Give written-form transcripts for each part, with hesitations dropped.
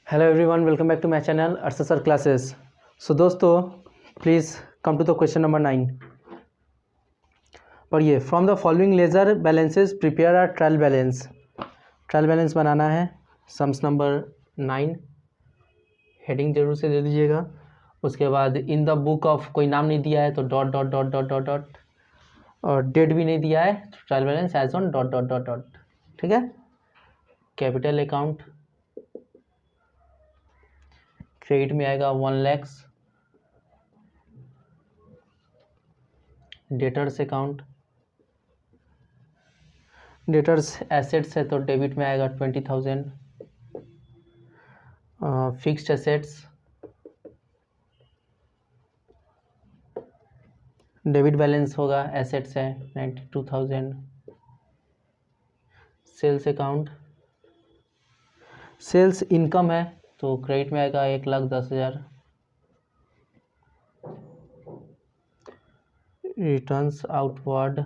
Hello everyone, welcome back to my channel Arshad sir classes. So दोस्तों, please come to the question number 9। पढ़िए, from the following ledger balances prepare a trial balance. Trial balance बनाना है, sums number 9। Heading जरूर से दे दीजिएगा। उसके बाद in the book of, कोई नाम नहीं दिया है तो dot dot dot dot dot dot, और डेट भी नहीं दिया है तो trial balance as on dot dot dot dot. ठीक है। कैपिटल अकाउंट क्रेडिट में आएगा 1 lakh. Debtors account, debtors assets है तो डेबिट में आएगा 20,000। फिक्स्ड एसेट्स डेबिट बैलेंस होगा, एसेट्स है 92,000। सेल्स अकाउंट, सेल्स इनकम है तो क्रेडिट में आएगा 1,10,000। Returns outward,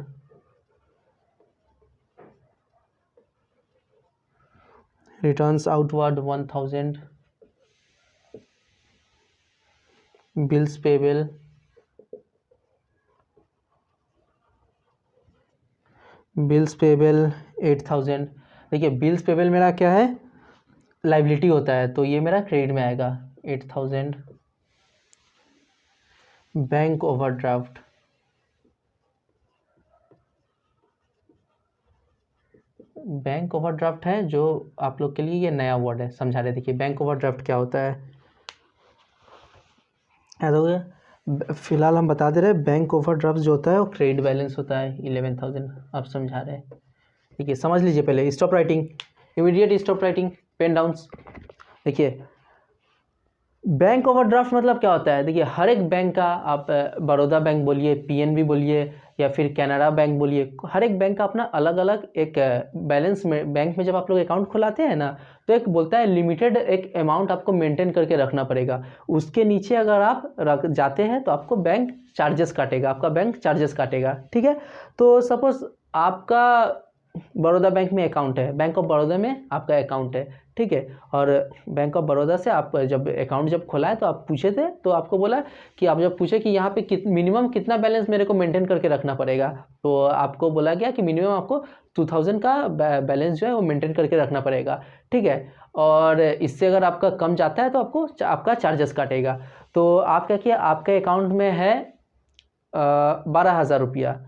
returns outward 1,000। Bills payable, bills payable 8,000। देखिए, बिल्स पेबल मेरा क्या है, लाइबिलिटी होता है, तो ये मेरा क्रेडिट में आएगा 8,000। बैंक ओवरड्राफ्ट, बैंक ओवरड्राफ्ट है जो आप लोग के लिए ये नया वर्ड है, समझा रहे। देखिए, बैंक ओवरड्राफ्ट क्या होता है, याद हो गया। फिलहाल हम बता दे रहे हैं, बैंक ओवरड्राफ्ट जो होता है वो क्रेडिट बैलेंस होता है 11,000। आप समझा रहे हैं। देखिए, समझ लीजिए। पहले stop writing, immediate stop writing, pen downs. देखिए, बैंक ओवरड्राफ्ट मतलब क्या होता है। देखिए, हर एक बैंक का, आप बड़ौदा बैंक बोलिए, पीएनबी बोलिए, या फिर कैनरा बैंक बोलिए, हर एक बैंक का अपना अलग अलग एक बैलेंस में, बैंक में जब आप लोग अकाउंट खुलाते हैं ना, तो एक बोलता है लिमिटेड एक अमाउंट आपको मेंटेन करके रखना पड़ेगा। उसके नीचे अगर आप रख जाते हैं तो आपको बैंक चार्जेस काटेगा, आपका बैंक चार्जेस काटेगा। ठीक है। तो सपोज आपका बड़ौदा बैंक में अकाउंट है, बैंक ऑफ बड़ौदा में आपका अकाउंट है, ठीक है। और बैंक ऑफ बड़ौदा से आप जब अकाउंट जब खोला है तो आप पूछे थे, तो आपको बोला कि आप जब पूछे कि यहाँ पे मिनिमम कितना बैलेंस मेरे को मेंटेन करके रखना पड़ेगा, तो आपको बोला गया कि मिनिमम आपको 2,000 का बैलेंस जो है वो मेंटेन करके रखना पड़ेगा। ठीक है। और इससे अगर आपका कम जाता है तो आपको आपका चार्जेस काटेगा। तो आप क्या किया, आपके अकाउंट में है 12,000 रुपया,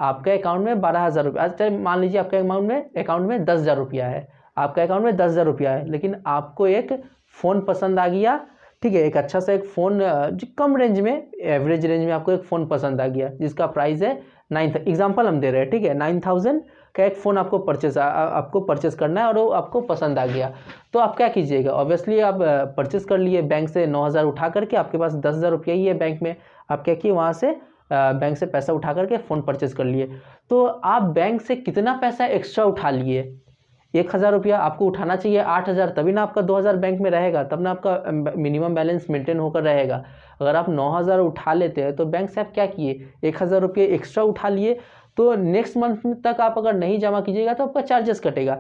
आपके अकाउंट में 12,000 रुपया। अच्छा, मान लीजिए आपके अकाउंट में 10,000 रुपया है, आपका अकाउंट में 10,000 रुपया है, लेकिन आपको एक फ़ोन पसंद आ गया। ठीक है, एक अच्छा सा एक फ़ोन, जो कम रेंज में, एवरेज रेंज में आपको एक फ़ोन पसंद आ गया, जिसका प्राइस है 9, एग्जाम्पल हम दे रहे हैं। ठीक है, 9,000 का एक फ़ोन आपको परचेस करना है और वो आपको पसंद आ गया। तो आप क्या कीजिएगा, ऑब्वियसली आप परचेस कर लिए, बैंक से 9,000 उठा करके, आपके पास 10,000 रुपया ही है बैंक में, आप क्या किए, वहाँ से बैंक से पैसा उठा करके फ़ोन परचेस कर लिए। तो आप बैंक से कितना पैसा एक्स्ट्रा उठा लिए, 1,000 रुपया आपको उठाना चाहिए, 8,000, तभी ना आपका 2,000 बैंक में रहेगा, तब ना आपका मिनिमम बैलेंस मेंटेन होकर रहेगा। अगर आप 9,000 उठा लेते हैं तो बैंक से आप क्या किए, 1,000 रुपये एक्स्ट्रा उठा लिए, तो नेक्स्ट मंथ तक आप अगर नहीं जमा कीजिएगा तो आपका चार्जेस कटेगा।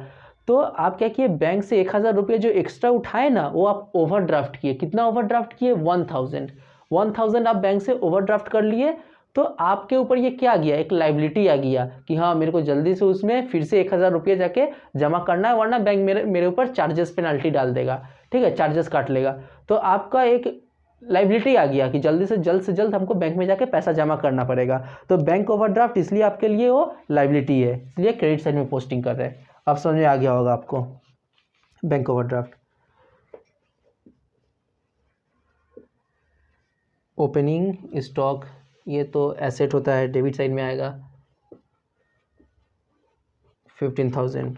तो आप क्या किए, बैंक से 1,000 रुपये जो एक्स्ट्रा उठाए ना, वो आप ओवरड्राफ्ट किए। कितना ओवरड्राफ्ट किए, 1,000 आप बैंक से ओवरड्राफ्ट कर लिए। तो आपके ऊपर ये क्या आ गया, एक लाइबिलिटी आ गया कि हाँ, मेरे को जल्दी से उसमें फिर से 1,000 रुपये जाके जमा करना है, वरना बैंक मेरे ऊपर चार्जेस पेनल्टी डाल देगा। ठीक है, चार्जेस काट लेगा। तो आपका एक लाइबिलिटी आ गया कि जल्दी से जल्द हमको बैंक में जाके पैसा जमा करना पड़ेगा। तो बैंक ओवरड्राफ्ट इसलिए आपके लिए वो लाइबिलिटी है, इसलिए क्रेडिट साइड में पोस्टिंग कर रहे हैं। अब समझ में आ गया होगा आपको बैंक ओवरड्राफ्ट। ओपनिंग स्टॉक, ये तो एसेट होता है, डेबिट साइड में आएगा 15,000।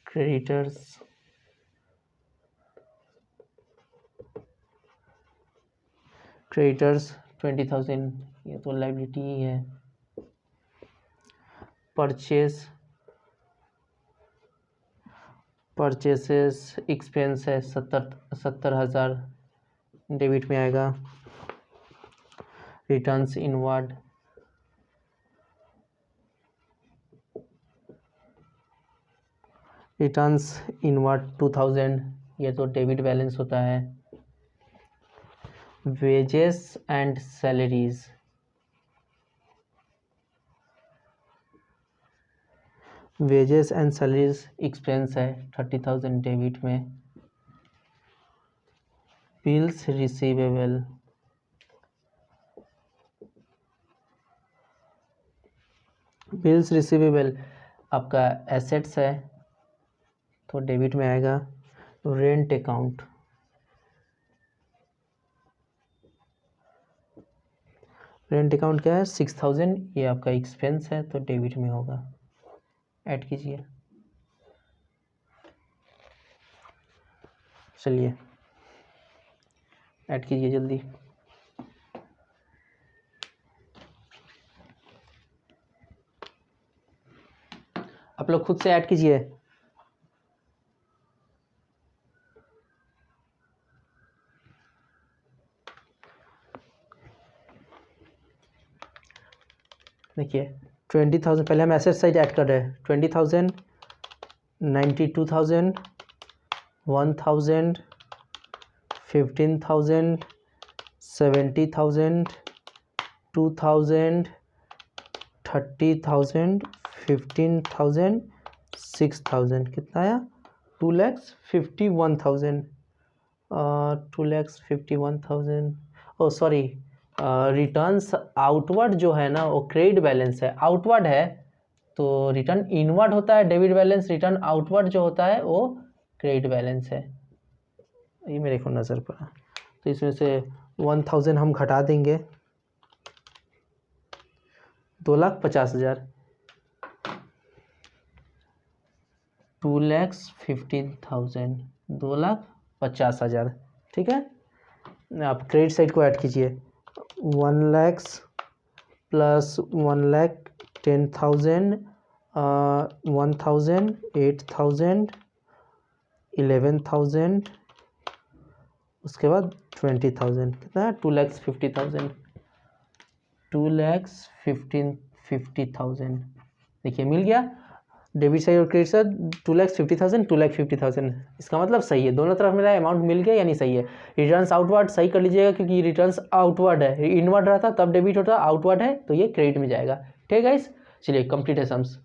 क्रेडिटर्स, क्रेडिटर्स 20,000, ये तो लाइबिलिटी ही है। परचेसेस एक्सपेंस है 70,000, डेबिट में आएगा। रिटर्न्स इनवर्ड, रिटर्न्स इनवर्ड 2000, ये तो डेबिट बैलेंस होता है। Wages and salaries, wages and salaries expense है 30,000 डेबिट में। बिल्स रिसीवेबल, बिल्स रिसीवेबल आपका एसेट्स है तो डेबिट में आएगा। रेंट अकाउंट, रेंट अकाउंट क्या है 6,000, ये आपका एक्सपेंस है तो डेबिट में होगा। ऐड कीजिए, चलिए ऐड कीजिए जल्दी। आप लोग खुद से ऐड कीजिए। देखिए 20,000, पहले हम एसेट साइड ऐड कर रहे हैं। 20,000, 92,000, 1,000, 15,000, 70,000, 2,000, 30,000, 15,000, 6,000, कितना आया 2,51,000, 2,51,000। ओ सॉरी, रिटर्न्स आउटवर्ड जो है ना वो क्रेडिट बैलेंस है, आउटवर्ड है तो रिटर्न इनवर्ड होता है डेबिट बैलेंस, रिटर्न आउटवर्ड जो होता है वो क्रेडिट बैलेंस है। ये मेरे को नज़र पड़ा, तो इसमें से 1,000 हम घटा देंगे, 2,50,000, 2,15,000, 2,50,000, ठीक है। आप क्रेडिट साइड को ऐड कीजिए। 1 लाख प्लस 1,10,000, 1,000, 8,000, 11,000, उसके बाद 20,000, कितना है 2,50,000, 2,50,000। देखिए मिल गया डेबिट साइड और क्रेडिट साइड 2,50,000, 2,50,000। इसका मतलब सही है, दोनों तरफ मेरा अमाउंट मिल गया यानी सही है। रिटर्न्स आउटवर्ड सही कर लीजिएगा क्योंकि रिटर्न्स आउटवर्ड है, इनवर्ड रहता तब डेबिट होता, आउटवर्ड है तो ये क्रेडिट में जाएगा। ठीक है गाइस, चलिए कंप्लीट है सम्स।